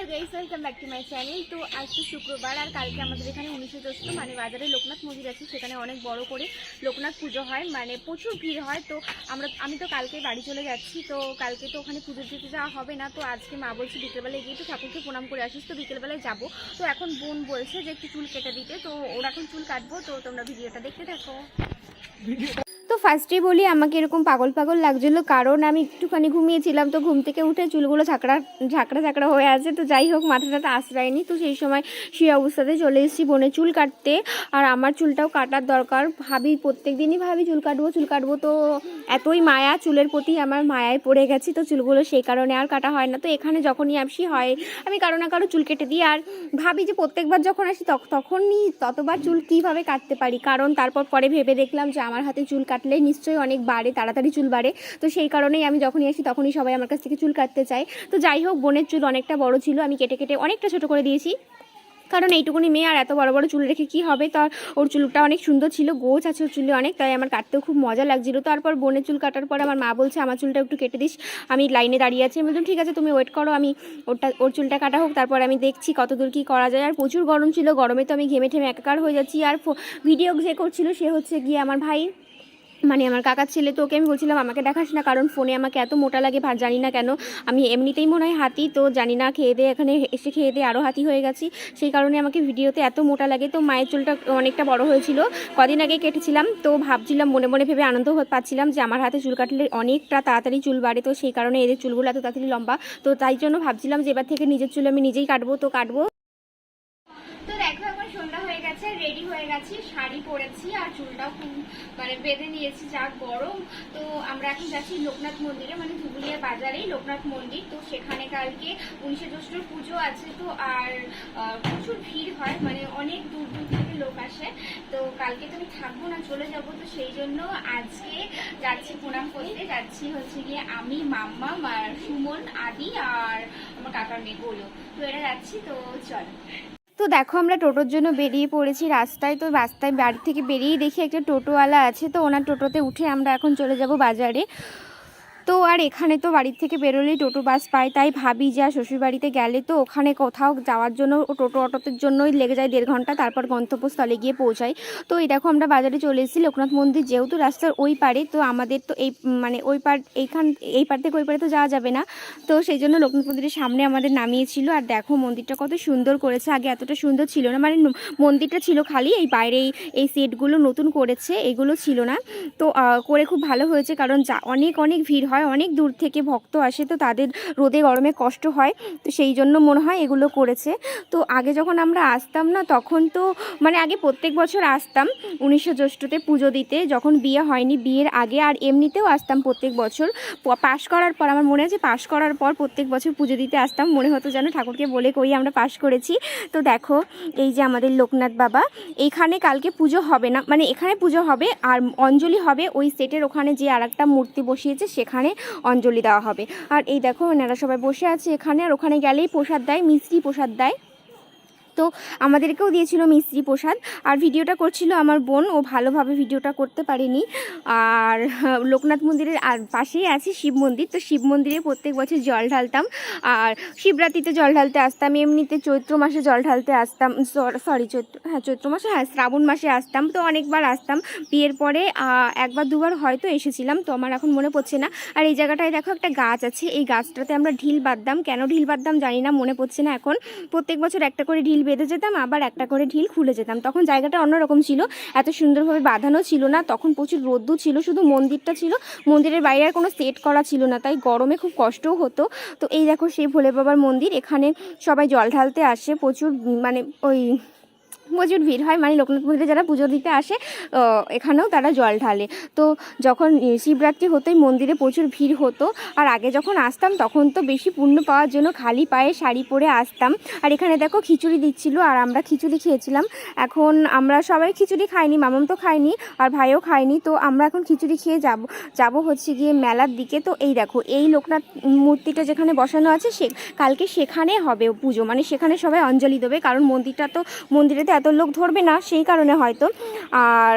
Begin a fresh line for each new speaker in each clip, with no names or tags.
Hello guys, welcome back to my channel. तो आज तो शुक्रবার আর কালকে আমাদের এখানে 19 জ্যৈষ্ঠ মানে বাজারে লোকনাথ মন্দির আছে, সেখানে অনেক বড় করে লোকনাথ পুজো হয়, মানে প্রচুর ভিড় হয়। তো আমি তো কালকে বাড়ি চলে যাচ্ছি, তো কালকে তো ওখানে পুজো দিতে যাওয়া হবে না। তো আজকে মা বলছে বিকেলবেলায় গিয়ে তো ঠাকুরকে প্রণাম করে আসিস, তো বিকেলবেলায় যাবো। তো এখন বোন বলছে যে একটু চুল কেটে দিতে, তো ওরা এখন চুল কাটবো। তো তোমরা ভিডিওটা দেখতে থাকো। তো ফার্স্টেই বলি, আমাকে এরকম পাগল পাগল লাগছিলো কারণ আমি একটুখানি ঘুমিয়েছিলাম। তো ঘুম থেকে উঠে চুলগুলো ঝাঁকড়া ঝাঁকড়া হয়ে আছে। তো যাই হোক, মাথাটা আশ্রয়নি। তো সেই সময় সেই অবস্থাতে চলে এসেছি বোনের চুল কাটতে। আর আমার চুলটাও কাটার দরকার, প্রত্যেক দিনই ভাবি চুল কাটবো। তো এতই মায়া চুলের প্রতি, আমার মায়ায় পড়ে গেছি। তো চুলগুলো সেই কারণে আর কাটা হয় না। তো এখানে যখনই আসি হয় আমি কারো না কারো চুল কেটে দিই। আর ভাবি যে প্রত্যেকবার যখন আসি তখনই ততবার চুল কীভাবে কাটতে পারি, কারণ তারপর পরে ভেবে দেখলাম যে আমার হাতে চুল কাটলে নিশ্চয়ই অনেক বাড়ে, তাড়াতাড়ি চুল বাড়ে। তো সেই কারণেই আমি যখনই আসি তখনই সবাই আমার কাছ থেকে চুল কাটতে চায়। তো যাই হোক, বোনের চুল অনেকটা বড় ছিল, আমি কেটে অনেকটা ছোট করে দিয়েছি, কারণ এইটুকুনি মেয়ে আর এত বড় বড় চুল রেখে কি হবে। তার ওর চুলটা অনেক সুন্দর ছিল, গোছ আছে ওর চুলে অনেক, তাই আমার কাটতেও খুব মজা লাগছিল। তারপর বোনের চুল কাটার পর আমার মা বলছে আমার চুলটা একটু কেটে দিস, আমি লাইনে দাঁড়িয়ে আছি। আমি বললাম ঠিক আছে, তুমি ওয়েট করো, আমি ওর চুলটা কাটা হোক, তারপর আমি দেখছি কতদূর কী করা যায়। আর প্রচুর গরম ছিল, গরমে তো আমি ঘেমে ঠেমে একাকার হয়ে যাচ্ছি। আর ভিডিও যে করছিল সে হচ্ছে গিয়ে আমার ভাই, মানে আমার কাকার ছেলে। তো ওকে আমি বলছিলাম আমাকে দেখাস না, কারণ ফোনে আমাকে এত মোটা লাগে, জানি না কেন। আমি এমনিতেই মনে হয় হাতি, তো জানি না, খেয়ে দিয়ে এখানে এসে খেয়ে দিয়ে আরও হাতি হয়ে গেছি, সেই কারণে আমাকে ভিডিওতে এত মোটা লাগে। তো মায়ের চুলটা অনেকটা বড় হয়েছিল, কদিন আগে কেটেছিলাম। তো ভাবছিলাম, মনে মনে ভেবে আনন্দ পাচ্ছিলাম যে আমার হাতে চুল কাটলে অনেকটা তাড়াতাড়ি চুল বাড়ে। তো সেই কারণে এদের চুলগুলো এত তাড়াতাড়ি লম্বা। তো তাই জন্য ভাবছিলাম যে এবার থেকে নিজের চুল আমি নিজেই কাটবো। তো দেখো এখন সন্ধ্যা হয়ে গেছে, রেডি হয়ে গেছি, শাড়ি পরেছি আর চুলটাও খুব মানে বেঁধে নিয়েছি, যা গরম। তো আমরা এখন যাচ্ছি লোকনাথ মন্দিরে, মানে ধুবুলিয়া বাজারেই লোকনাথ মন্দির। তো সেখানে কালকে 19 জ্যৈষ্ঠর পুজো আছে। তো আর প্রচুর ভিড় হয়, মানে অনেক দূর দূর থেকে লোক আসে। তো কালকে তো আমি থাকবো না, চলে যাব। তো সেই জন্য আজকে যাচ্ছি প্রণাম করতে, যাচ্ছি হচ্ছে গিয়ে আমি, মাম্মা, সুমন, আদি আর আমার কাকার মেয়ে বলো। তো এরা যাচ্ছি, তো চল। তো দেখো আমরা টোটোর জন্য বেরিয়ে পড়েছি রাস্তায়। তো রাস্তায় বাড়ি থেকে বেরিয়ে দেখি একটা টোটোওয়ালা আছে, তো ওনার টোটোতে উঠে আমরা এখন চলে যাব বাজারে। তো আর এখানে তো বাড়ির থেকে বেরোলেই টোটো বাস পাই, তাই ভাবি যে শ্বশুরবাড়িতে গেলে তো ওখানে কোথাও যাওয়ার জন্য টোটো অটোতের জন্যই লেগে যায় 1.5 ঘন্টা, তারপর গন্তব্যস্থলে গিয়ে পৌঁছাই। তো এই দেখো আমরা বাজারে চলে এসেছি। লোকনাথ মন্দির যেহেতু রাস্তার ওই পারে, তো আমাদের তো এই মানে এই পার থেকে ওই পারে তো যাওয়া যাবে না। তো সেই জন্য লোকনাথ মন্দিরের সামনে আমাদের নামিয়েছিল। আর দেখো মন্দিরটা কত সুন্দর করেছে, আগে এতটা সুন্দর ছিল না, মানে মন্দিরটা ছিল খালি, এই বাইরে এই সেটগুলো নতুন করেছে, এগুলো ছিল না। তো করে খুব ভালো হয়েছে, কারণ অনেক ভিড় হয়, অনেক দূর থেকে ভক্ত আসে, তো তাদের রোদে গরমে কষ্ট হয়। তো সেই জন্য মনে হয় এগুলো করেছে। তো আগে যখন আমরা আসতাম না, তখন তো মানে আগে প্রত্যেক বছর আসতাম 19 জ্যৈষ্ঠতে পুজো দিতে, যখন বিয়ে হয়নি, বিয়ের আগে। আর এমনিতেও আসতাম প্রত্যেক বছর, পাশ করার পর আমার মনে আছে, পাশ করার পর প্রত্যেক বছর পুজো দিতে আসতাম, মনে হতো যেন ঠাকুরকে বলে কই আমরা পাশ করেছি। তো দেখো এই যে আমাদের লোকনাথ বাবা, এইখানে কালকে পুজো হবে না, মানে এখানে পুজো হবে আর অঞ্জলি হবে ওই সেটের ওখানে, যে আর একটা মূর্তি বসিয়েছে সেখানে অঞ্জলি দেওয়া হবে। আর এই দেখো ওনারা সবাই বসে আছে এখানে, আর ওখানে গেলেই প্রসাদ দেয়, মিষ্টি প্রসাদ দেয়। তো আমাদেরকেও দিয়েছিল মিষ্টি প্রসাদ। আর ভিডিওটা করছিল আমার বোন, ও ভালোভাবে ভিডিওটা করতে পারেনি। আর লোকনাথ মন্দিরের আর পাশেই আছে শিব মন্দির, তো শিব মন্দিরে প্রত্যেক বছর জল ঢালতাম। আর শিবরাত্রিতে জল ঢালতে আসতাম, এমনিতে চৈত্র মাসে জল ঢালতে আসতাম, চৈত্র মাসে, শ্রাবণ মাসে আসতাম। তো অনেকবার আসতাম, বিয়ের পরে একবার দুবার হয়তো এসেছিলাম, তো আমার এখন মনে পড়ছে না। আর এই জায়গাটায় দেখো একটা গাছ আছে, এই গাছটাতে আমরা ঢিল বাঁধতাম, কেন ঢিল বাঁধতাম জানি না, মনে পড়ছে না এখন। প্রত্যেক বছর একটা করে ঢিল বেঁধে যেতাম, আবার একটা করে ঢিল খুলে যেতাম। তখন জায়গাটা অন্যরকম ছিল, এত সুন্দরভাবে বাঁধানো ছিল না, তখন প্রচুর রোদ্দুর ছিল, শুধু মন্দিরটা ছিল, মন্দিরের বাইরে আর কোনো সেট করা ছিল না, তাই গরমে খুব কষ্টও হতো। তো এই দেখো সেই ভোলে বাবার মন্দির, এখানে সবাই জল ঢালতে আসে, প্রচুর মানে প্রচুর ভিড় হয়, মানে লোকনাথ মন্দিরে যারা পুজো দিতে আসে এখানেও তারা জল ঢালে। তো যখন শিবরাত্রি হতোই মন্দিরে প্রচুর ভিড় হতো। আর আগে যখন আসতাম তখন তো বেশি পুণ্য পাওয়ার জন্য খালি পায়ে শাড়ি পরে আসতাম। আর এখানে দেখো খিচুড়ি দিচ্ছিল, আর আমরা খিচুড়ি খেয়েছিলাম। এখন আমরা সবাই খিচুড়ি খাইনি, মামাম তো খাইনি আর ভাইও খাইনি। তো আমরা এখন খিচুড়ি খেয়ে যাব হচ্ছে গিয়ে মেলার দিকে। তো এই দেখো এই লোকনাথ মূর্তিটা যেখানে বসানো আছে, কালকে সেখানে হবে পুজো, মানে সেখানে সবাই অঞ্জলি দেবে, কারণ মন্দিরে তো এত লোক ধরবে না, সেই কারণে হয়তো। আর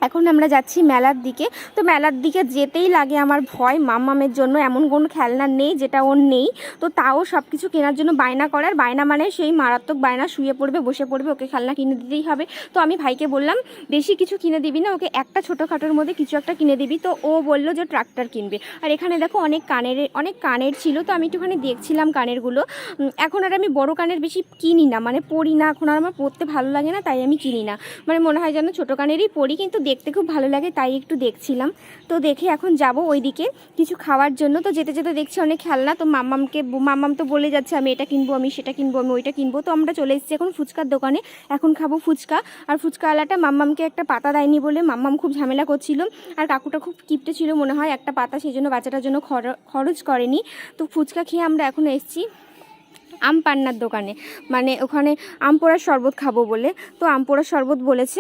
এখন আমরা যাচ্ছি মেলার দিকে। তো মেলার দিকে যেতেই লাগে আমার ভয়, মাম্মামের জন্য এমন কোনো খেলনা নেই যেটা ওর নেই। তো তাও সব কিছু কেনার জন্য বায়না করে, আর বায়না মানে সেই মারাত্মক বায়না, শুয়ে পড়বে বসে পড়বে, ওকে খেলনা কিনে দিতেই হবে। তো আমি ভাইকে বললাম বেশি কিছু কিনে দিবি না, ওকে একটা ছোটোখাটোর মধ্যে কিছু একটা কিনে দিবি। তো ও বললো যে ট্রাক্টর কিনবে। আর এখানে দেখো অনেক কানের ছিল, তো আমি একটুখানি দেখছিলাম কানেরগুলো। এখন আর আমি বড় কানের বেশি কিনি না, মানে পরি না, এখন আর আমার পরতে ভালো লাগে না, তাই আমি কিনি না। মানে মনে হয় যেন ছোটো কানেরই পরি, কিন্তু দেখতে খুব ভালো লাগে তাই একটু দেখছিলাম। তো দেখে এখন যাব ওইদিকে কিছু খাওয়ার জন্য। তো যেতে যেতে দেখছি অনেক খেলনা। তো মাম্মাম তো বলে যাচ্ছে আমি এটা কিনবো, আমি সেটা কিনবো, আমি ওইটা কিনবো। তো আমরা চলে এসেছি এখন ফুচকার দোকানে, এখন খাবো ফুচকা। আর ফুচকাওয়ালাটা মাম্মামকে একটা পাতা দেয়নি বলে মাম্মাম খুব ঝামেলা করছিল। আর কাকুটা খুব কিপটে ছিল মনে হয় একটা পাতা, সেই জন্য বাচ্চাটার জন্য খরচ করেনি। তো ফুচকা খেয়ে আমরা এখন এসেছি আম পান্নার দোকানে, মানে ওখানে আম পোড়ার শরবত খাবো বলে। তো আম পোড়ার শরবত বলেছে,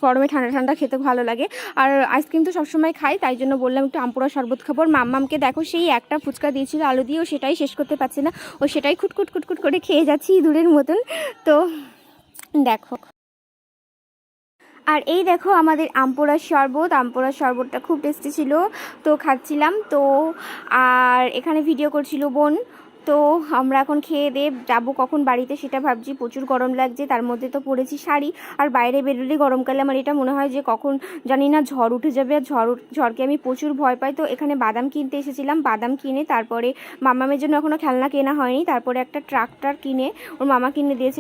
গরমে ঠান্ডা ঠান্ডা খেতে ভালো লাগে। আর আইসক্রিম তো সবসময় খাই, তাই জন্য বললাম একটু আম পোড়ার শরবত খাবো। আর মাম্মামকে দেখো সেই একটা ফুচকা দিয়েছিল আলু দিয়ে, ও সেটাই শেষ করতে পারছে না, ও সেটাই খুটখুট করে খেয়ে যাচ্ছি ইঁদুরের মতন। তো দেখো, আর এই দেখো আমাদের আম পোড়ার শরবতটা খুব টেস্টি ছিল, তো খাচ্ছিলাম। তো আর এখানে ভিডিও করছিল বোন। তো আমরা এখন খেয়ে দিয়ে যাবো কখন বাড়িতে সেটা ভাবছি। প্রচুর গরম লাগছে, তার মধ্যে তো পরেছি শাড়ি। আর বাইরে বেরোলে গরমকালে আমার এটা মনে হয় যে কখন জানি না ঝড় উঠে যাবে, আর ঝড়কে আমি প্রচুর ভয় পাই। তো এখানে বাদাম কিনতে এসেছিলাম, বাদাম কিনে তারপরে মামামের জন্য এখনও খেলনা কেনা হয়নি, তারপরে একটা ট্রাক্টর কিনে ওর মামা কিনে দিয়েছে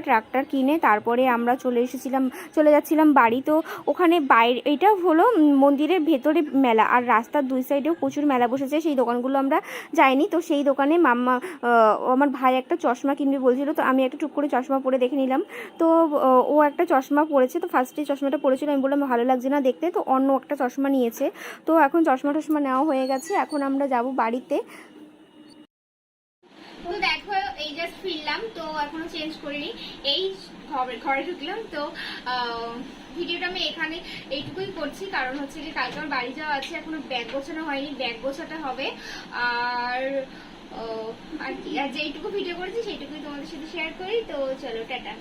ট্রাক্টর কিনে তারপরে আমরা চলে যাচ্ছিলাম বাড়ি। তো ওখানে বাইরে এটা হলো মন্দিরের ভেতরে মেলা, আর রাস্তার দুই সাইডেও প্রচুর মেলা বসেছে, সেই দোকানগুলো আমরা যাইনি। তো সেই দোকানে আমার ভাই একটা চশমা কিনবে বলছিল, তো আমি একটা টুক করে চশমা পরে দেখে নিলাম। তো ও একটা চশমা পরেছে, তো ফার্স্টে চশমাটা পরেছিল, আমি বললাম ভালো লাগছে না দেখতে, তো অন্য একটা চশমা নিয়েছে। তো এখন চশমা নেওয়া হয়ে গেছে, এখন আমরা যাব বাড়িতে। তো দেখো এই জাস্ট ফিরলাম, তো এখনো চেঞ্জ করিনি, এই ঘরে ঢুকলাম। তো ভিডিওটা আমি এখানে এইটুকুই করছি, কারণ হচ্ছে যে কালকে আমার বাড়ি যাওয়া আছে, এখনো ব্যাগ গোছানো হয়নি, ব্যাগ গোছাতে হবে। আর আর কি, আর যেইটুকু ভিডিও করেছি সেইটুকুই তোমাদের সাথে শেয়ার করি। তো চলো টাটা।